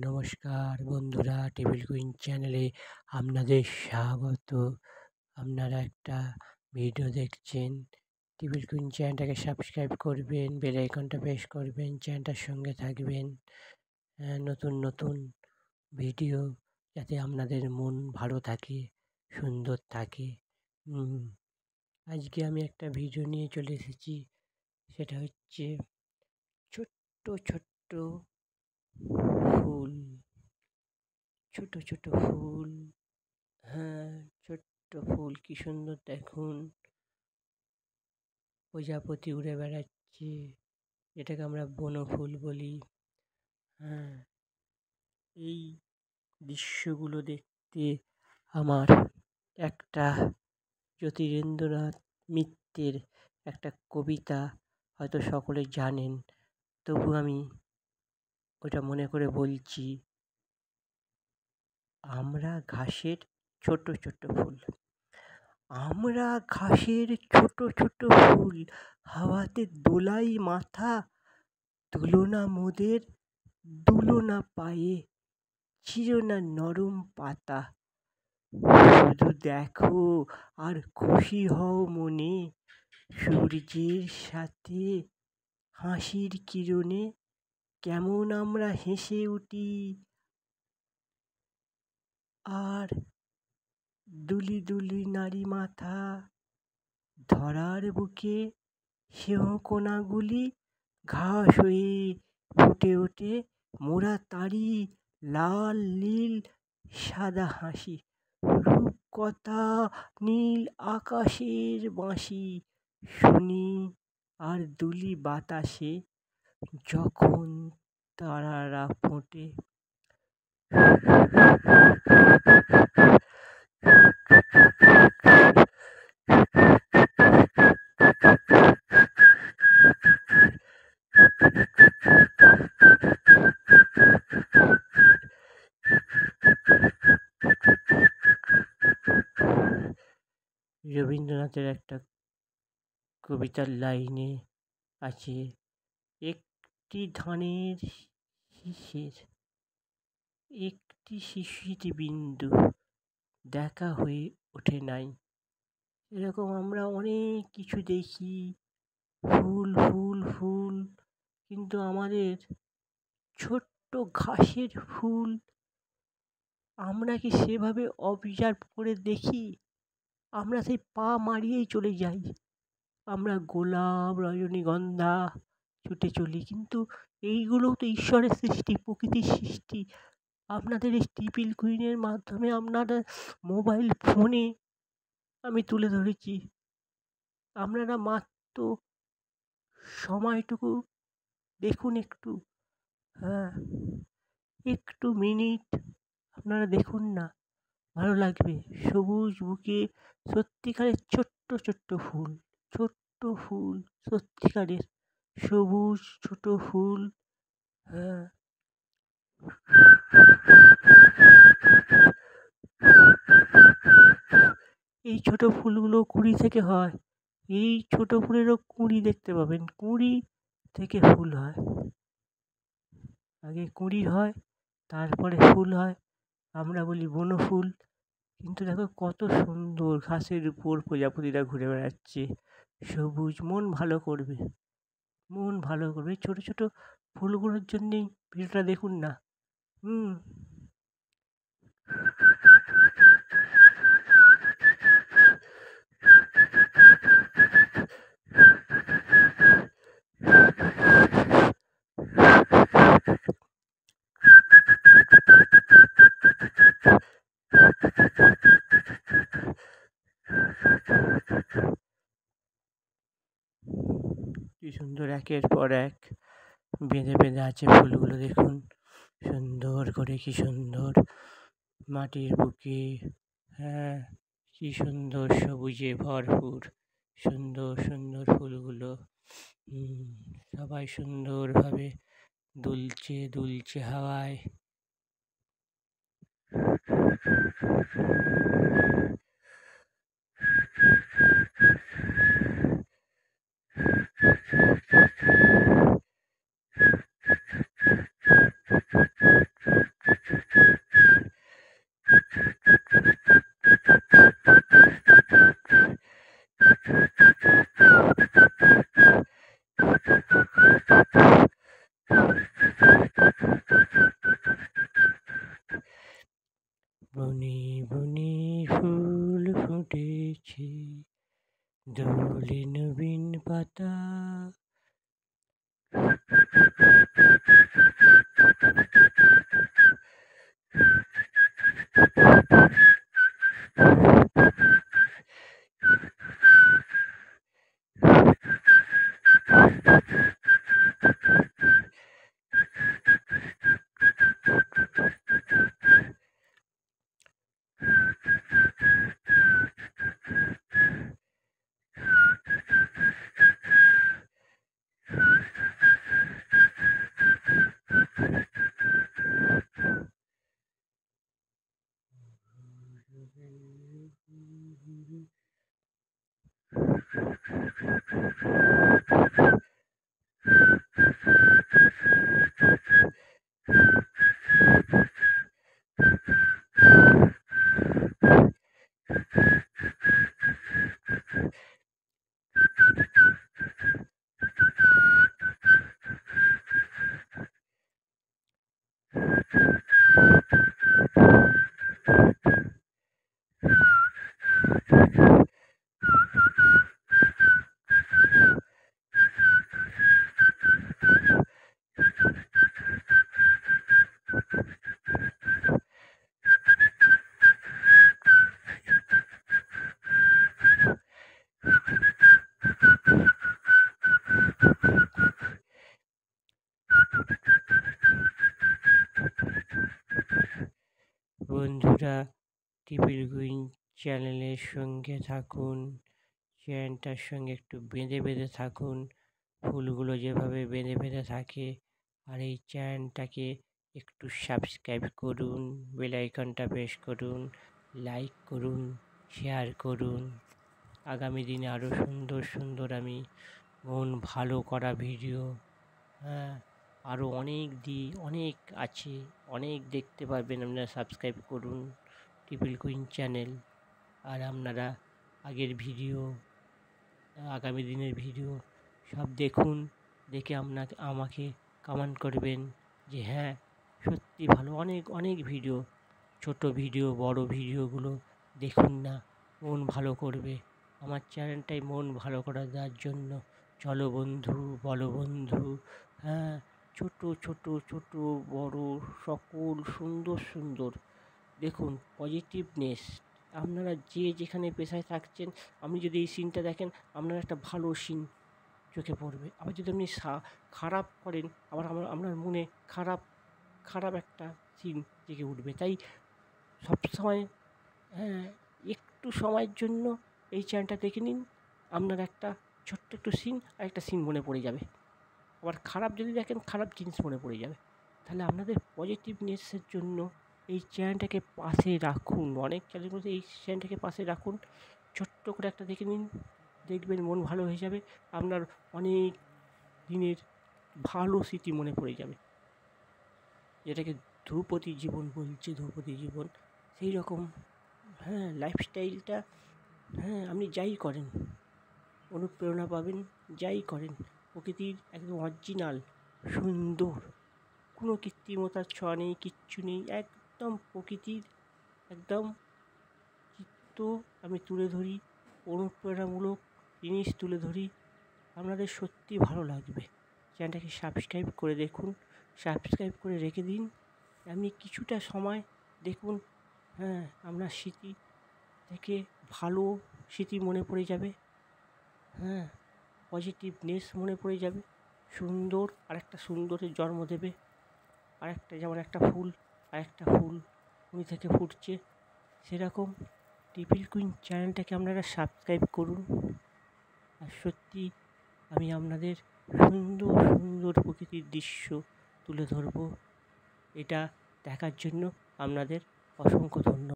নমস্কার বন্ধুরা, table queen চ্যানেলে আপনাদের স্বাগত। আপনারা একটা ভিডিও দেখছেন। টেবিল কুইন চ্যানেলটাকে সাবস্ক্রাইব করবেন, বেল আইকনটা প্রেস করবেন, চ্যানেলটার সঙ্গে থাকবেন। নতুন নতুন ভিডিও যাতে আপনাদের মন ভালো থাকে, সুন্দর থাকে। আজকে আমি একটা ভিডিও নিয়ে চলে এসেছি। সেটা হচ্ছে ছোট্ট ছোট্ট ফুল, ছোট ছোট ফুল। ছোট্ট ফুল কি সুন্দর দেখুন। প্রজাপতি উড়ে বেড়াচ্ছে, এটাকে আমরা বনফুল বলি। এই দৃশ্যগুলো দেখতে আমার একটা জ্যোতিরিন্দ্রনাথ মিত্রের একটা কবিতা হয়তো সকলে জানেন, তবু আমি ওটা মনে করে বলছি। আমরা ঘাসের ছোট ছোট ফুল, আমরা ঘাসের ছোট ছোট ফুল, হাওয়াতে দোলাই মাথা, তুলনা মোদের দুলনা পায়ে, চিরনা নরম পাতা। শুধু দেখো আর খুশি হও মনে, সূর্যের সাথে হাসির কিরণে কেমন আমরা হেসে উঠি। আর দুলি দুলি নারী মাথা, ধরার বুকে সিংহকোনাগুলি ঘাস হয়ে ফুটে ওঠে, মোরা তারি লাল নীল সাদা হাসি, রূপকথা নীল আকাশের বাঁশি শুনি আর দুলি বাতাসে যখন তারারা ফোটে। রবীন্দ্রনাথের একটা কবিতার লাইনে আছে, একটি ধানের শীষের একটি শিশির বিন্দু দেখা হয়ে ওঠে নাই। এরকম আমরা অনেক কিছু দেখি, ফুল ফুল ফুল, কিন্তু আমাদের ছোট্ট ঘাসের ফুল আমরা কি সেভাবে অবজার্ভ করে দেখি? আমরা সেই পা মারিয়েই চলে যাই। আমরা গোলাপ, রজনীগন্ধা ছুটে চলি, কিন্তু এইগুলোও তো ঈশ্বরের সৃষ্টি, প্রকৃতির সৃষ্টি। আপনাদের এই টেবিল কুইনের মাধ্যমে আপনারা মোবাইল ফোনে আমি তুলে ধরেছি। আপনারা মাত্র সময়টুকু দেখুন একটু, একটু মিনিট আপনারা দেখুন না, ভালো লাগবে। সবুজ বুকে সত্যিকারের ছোট্ট ছোট্ট ফুল, ছোট্ট ফুল, সত্যিকারের সবুজ ছোট ফুল। এই ছোট ফুলগুলো কুঁড়ি থেকে হয়। এই ছোট ফুলেরও কুঁড়ি দেখতে পাবেন, কুঁড়ি থেকে ফুল হয়। আগে কুঁড়ি হয়, তারপরে ফুল হয়। আমরা বলি বনফুল, কিন্তু দেখো কত সুন্দর ঘাসের উপর প্রজাপতিরা ঘুরে বেড়াচ্ছে, সবুজ। মন ভালো করবে, মন ভালো করবে। এই ছোটো ছোটো ফুলগুলোর জন্যেই ভিডিওটা দেখুন না। কি সুন্দর একের পর এক বেঁধে বেঁধে আছে ফুলগুলো, দেখুন সুন্দর করে, কি সুন্দর মাটির বুকে। কি সুন্দর সবুজে ভরপুর, সুন্দর সুন্দর ফুলগুলো। সবাই সুন্দরভাবে দুলছে দুলছে হাওয়ায়। নবীন পাতা বন্ধুরা, টিপিল কুইন চ্যানেলের সঙ্গে থাকুন, চ্যানেলটার সঙ্গে একটু বেঁধে বেঁধে থাকুন, ফুলগুলো যেভাবে বেঁধে বেঁধে থাকে। আর এই চ্যানেলটাকে একটু সাবস্ক্রাইব করুন, বেল আইকনটা প্রেস করুন, লাইক করুন, শেয়ার করুন। আগামী দিনে আরও সুন্দর সুন্দর আমি মন ভালো করা ভিডিও, আরও অনেক আছে, অনেক দেখতে পারবেন। আপনারা সাবস্ক্রাইব করুন টিপিল কুইন চ্যানেল। আর আপনারা আগের ভিডিও, আগামী দিনের ভিডিও সব দেখুন, দেখে আমাকে কমেন্ট করবেন যে হ্যাঁ সত্যি ভালো। অনেক ভিডিও, ছোট ভিডিও, বড় ভিডিওগুলো দেখুন না, মন ভালো করবে। আমার চ্যানেলটাই মন ভালো করা দেওয়ার জন্য। চলো বন্ধু, বলো বন্ধু, ছোট বড় সকল সুন্দর দেখুন পজিটিভনেস। আপনারা যে যেখানে পেশায় থাকছেন, আপনি যদি এই সিনটা দেখেন, আপনার একটা ভালো সিন চোখে পড়বে। আবার যদি আপনি খারাপ করেন, আবার আপনার মনে খারাপ একটা সিন জেগে উঠবে। তাই সবসময় একটু সময়ের জন্য এই চ্যানেলটা দেখে নিন, আপনার একটা ছোট্ট একটু সিন আর একটা সিন মনে পড়ে যাবে। আবার খারাপ যদি দেখেন, খারাপ জিনিস মনে পড়ে যাবে। তাহলে আপনাদের পজিটিভনেসের জন্য এই চ্যানেলটাকে পাশে রাখুন। অনেক চ্যানেলের মধ্যে এই চ্যানেলটাকে পাশে রাখুন, ছোট্ট করে একটা দেখে নিন, দেখবেন মন ভালো হয়ে যাবে। আপনার অনেক দিনের ভালো স্মৃতি মনে পড়ে যাবে, যেটাকে ধ্রুপদী জীবন বলছে, ধ্রুপদী জীবন সেই রকম। লাইফস্টাইলটা, আপনি যাই করেন অনুপ্রেরণা পাবেন, যাই করেন প্রকৃতির একদম অরিজিনাল সুন্দর, কোনো কৃত্রিমতার ছোঁয়া নেই, কিচ্ছু নেই, একদম প্রকৃতির একদম চিত্র আমি তুলে ধরি, অনুপ্রেরণামূলক জিনিস তুলে ধরি। আপনাদের সত্যি ভালো লাগবে। চ্যানেলটাকে সাবস্ক্রাইব করে দেখুন, সাবস্ক্রাইব করে রেখে দিন। আপনি কিছুটা সময় দেখুন, আপনার স্মৃতি থেকে ভালো স্মৃতি মনে পড়ে যাবে, পজিটিভনেস মনে পড়ে যাবে। সুন্দর আরেকটা সুন্দরের জন্ম দেবে। আরেকটা, যেমন একটা ফুল আরেকটা ফুল উনি থেকে ফুটছে, সেরকম টিপিল কুইন চ্যানেলটাকে আপনারা সাবস্ক্রাইব করুন। আর সত্যি আমি আপনাদের সুন্দর প্রকৃতির দৃশ্য তুলে ধরবো। এটা দেখার জন্য আপনাদের অসংখ্য ধন্যবাদ।